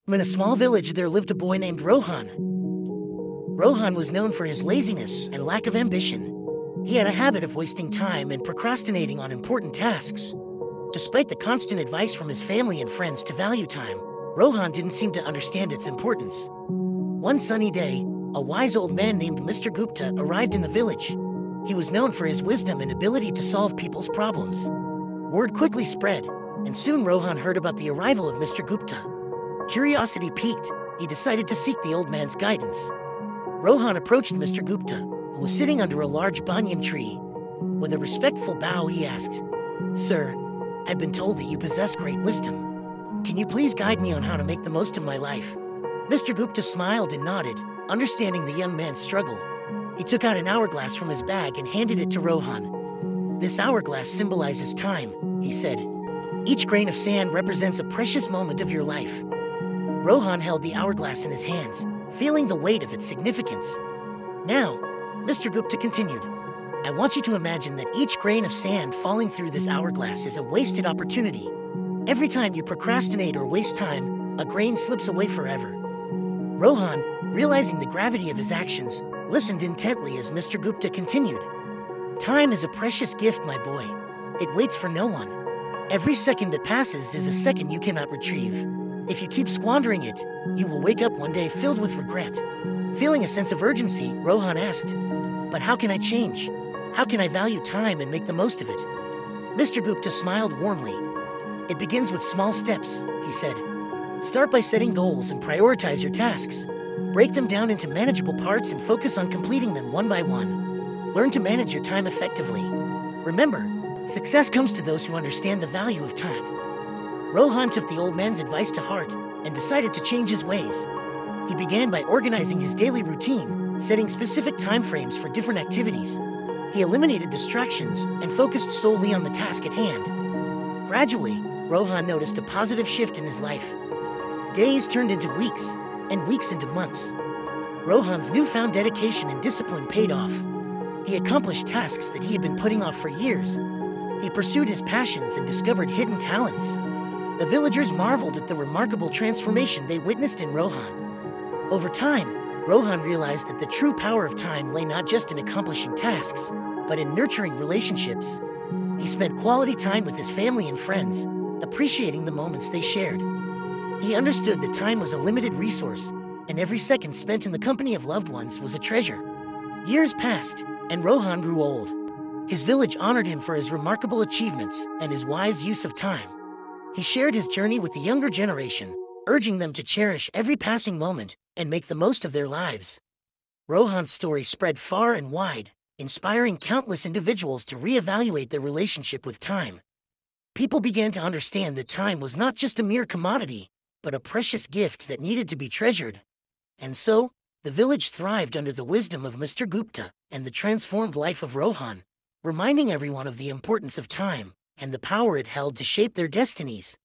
In a small village there lived a boy named Rohan. Rohan was known for his laziness and lack of ambition. He had a habit of wasting time and procrastinating on important tasks. Despite the constant advice from his family and friends to value time, Rohan didn't seem to understand its importance. One sunny day, a wise old man named Mr. Gupta arrived in the village. He was known for his wisdom and ability to solve people's problems. Word quickly spread, and soon Rohan heard about the arrival of Mr. Gupta. Curiosity piqued, he decided to seek the old man's guidance. Rohan approached Mr. Gupta, who was sitting under a large banyan tree. With a respectful bow, he asked, "Sir, I've been told that you possess great wisdom. Can you please guide me on how to make the most of my life?" Mr. Gupta smiled and nodded, understanding the young man's struggle. He took out an hourglass from his bag and handed it to Rohan. "This hourglass symbolizes time," he said. "Each grain of sand represents a precious moment of your life." Rohan held the hourglass in his hands, feeling the weight of its significance. "Now," Mr. Gupta continued, "I want you to imagine that each grain of sand falling through this hourglass is a wasted opportunity. Every time you procrastinate or waste time, a grain slips away forever." Rohan, realizing the gravity of his actions, listened intently as Mr. Gupta continued. "Time is a precious gift, my boy. It waits for no one. Every second that passes is a second you cannot retrieve. If you keep squandering it, you will wake up one day filled with regret." Feeling a sense of urgency, Rohan asked, "But how can I change? How can I value time and make the most of it?" Mr. Gupta smiled warmly. "It begins with small steps," he said. "Start by setting goals and prioritize your tasks. Break them down into manageable parts and focus on completing them one by one. Learn to manage your time effectively. Remember, success comes to those who understand the value of time." Rohan took the old man's advice to heart and decided to change his ways. He began by organizing his daily routine, setting specific time frames for different activities. He eliminated distractions and focused solely on the task at hand. Gradually, Rohan noticed a positive shift in his life. Days turned into weeks, and weeks into months. Rohan's newfound dedication and discipline paid off. He accomplished tasks that he had been putting off for years. He pursued his passions and discovered hidden talents. The villagers marveled at the remarkable transformation they witnessed in Rohan. Over time, Rohan realized that the true power of time lay not just in accomplishing tasks, but in nurturing relationships. He spent quality time with his family and friends, appreciating the moments they shared. He understood that time was a limited resource, and every second spent in the company of loved ones was a treasure. Years passed, and Rohan grew old. His village honored him for his remarkable achievements and his wise use of time. He shared his journey with the younger generation, urging them to cherish every passing moment and make the most of their lives. Rohan's story spread far and wide, inspiring countless individuals to reevaluate their relationship with time. People began to understand that time was not just a mere commodity, but a precious gift that needed to be treasured. And so, the village thrived under the wisdom of Mr. Gupta and the transformed life of Rohan, reminding everyone of the importance of time and the power it held to shape their destinies.